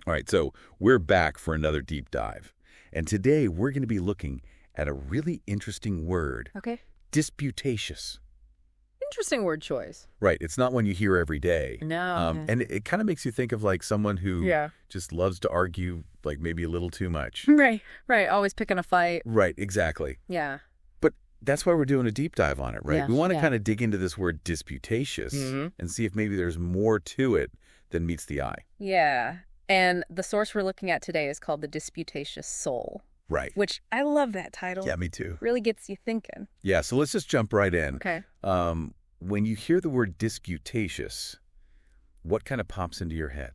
All right, so we're back for another deep dive. And today we're going to be looking at a really interesting word. Okay. Disputatious. Interesting word choice. Right, it's not one you hear every day. No. And it kind of makes you think of like someone who Yeah. just loves to argue like maybe a little too much. Right. Always picking a fight. Right, exactly. Yeah. But that's why we're doing a deep dive on it, right? Yeah, We want to yeah. kind of dig into this word disputatious and see if maybe there's more to it than meets the eye. Yeah. And the source we're looking at today is called the Disputatious Soul, Right. which I love that title. Yeah, me too. Really gets you thinking. Yeah, so let's just jump right in. Okay. When you hear the word disputatious, what kind of pops into your head?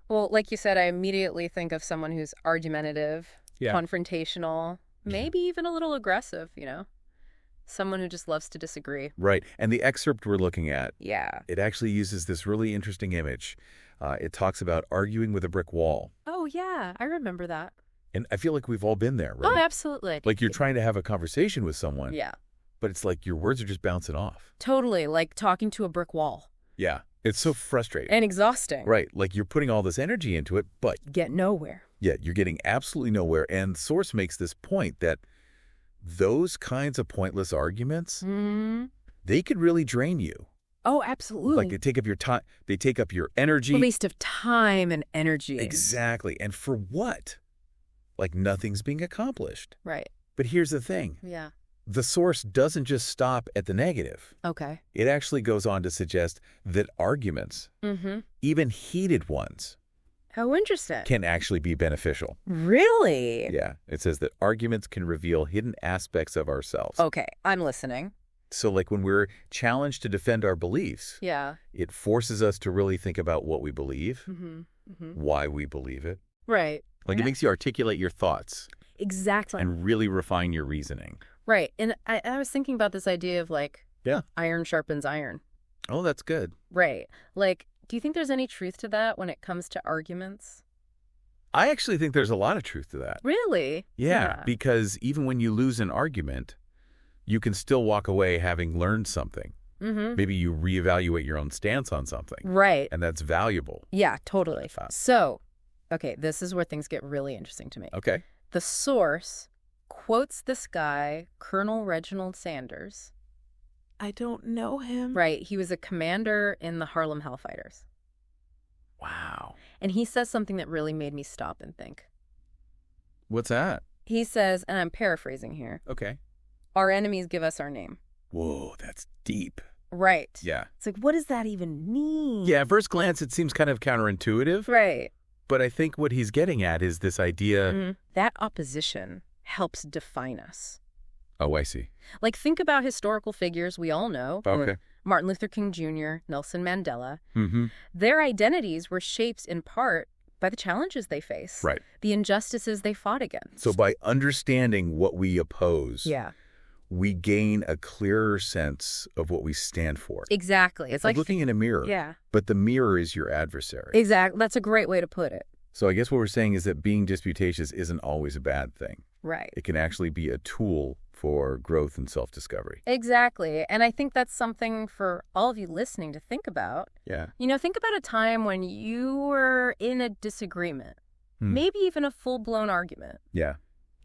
Well, like you said, I immediately think of someone who's argumentative, Yeah. confrontational, maybe even a little aggressive, Someone who just loves to disagree. Right. And the excerpt we're looking at, Yeah. it actually uses this really interesting image. It talks about arguing with a brick wall. Oh, yeah. I remember that. And I feel like we've all been there, right? Oh, absolutely. Like you're trying to have a conversation with someone, Yeah. but it's like your words are just bouncing off. Totally. Like talking to a brick wall. Yeah. It's so frustrating. And exhausting. Right. Like you're putting all this energy into it, but Get nowhere. yeah, you're getting absolutely nowhere. And Source makes this point that those kinds of pointless arguments, they could really drain you. Oh, absolutely. Like they take up your time, they take up your energy. Waste of time and energy. Exactly. And for what? Like nothing's being accomplished. Right. But here's the thing. Yeah. The Source doesn't just stop at the negative. Okay. It actually goes on to suggest that arguments, even heated ones, How interesting. can actually be beneficial. Really? Yeah. It says that arguments can reveal hidden aspects of ourselves. Okay. I'm listening. So like when we're challenged to defend our beliefs, Yeah. it forces us to really think about what we believe, why we believe it. Right. Like it makes you articulate your thoughts Exactly. and really refine your reasoning. Right. And I was thinking about this idea of Yeah. iron sharpens iron. Oh, that's good. Right. Like, do you think there's any truth to that when it comes to arguments? I actually think there's a lot of truth to that. Really? Yeah, because even when you lose an argument, you can still walk away having learned something. Maybe you reevaluate your own stance on something. Right. And that's valuable. Yeah, totally. thought. So, okay, this is where things get really interesting to me. Okay. The source quotes this guy, Colonel Reginald Sanders. I don't know him. Right. He was a commander in the Harlem Hellfighters. Wow. And he says something that really made me stop and think. What's that? He says, and I'm paraphrasing here, Okay. our enemies give us our name. Whoa, that's deep. Right. Yeah. It's like, what does that even mean? Yeah, at first glance, it seems kind of counterintuitive. Right. But I think what he's getting at is this idea. That opposition helps define us. Oh, I see. Like, think about historical figures we all know. Okay. Martin Luther King Jr., Nelson Mandela. Mm-hmm. Their identities were shaped in part by the challenges they face. Right. The injustices they fought against. So by understanding what we oppose, Yeah. we gain a clearer sense of what we stand for. Exactly. It's like looking in a mirror. Yeah. But the mirror is your adversary. Exactly. That's a great way to put it. So I guess what we're saying is that being disputatious isn't always a bad thing. Right. It can actually be a tool for growth and self-discovery. Exactly. And I think that's something for all of you listening to think about. Yeah. Think about a time when you were in a disagreement, maybe even a full-blown argument. Yeah.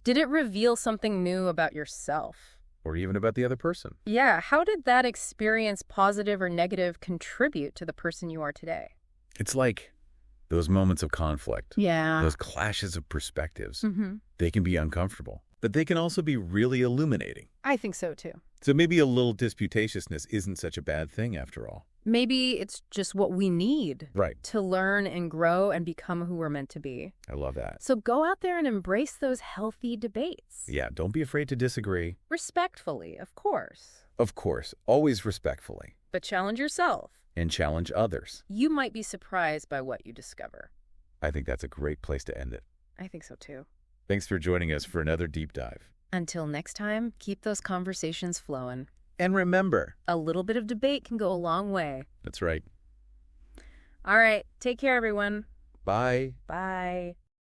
Did it reveal something new about yourself? Or even about the other person. Yeah. How did that experience, positive or negative, contribute to the person you are today? It's like those moments of conflict. Yeah. Those clashes of perspectives. They can be uncomfortable, but they can also be really illuminating. I think so, too. So maybe a little disputatiousness isn't such a bad thing after all. Maybe it's just what we need Right. to learn and grow and become who we're meant to be. I love that. So go out there and embrace those healthy debates. Yeah, don't be afraid to disagree. Respectfully, of course. Of course, always respectfully. But challenge yourself. And challenge others. You might be surprised by what you discover. I think that's a great place to end it. I think so, too. Thanks for joining us for another deep dive. Until next time, keep those conversations flowing. And remember, A little bit of debate can go a long way. that's right. All right. Take care, everyone. Bye. Bye.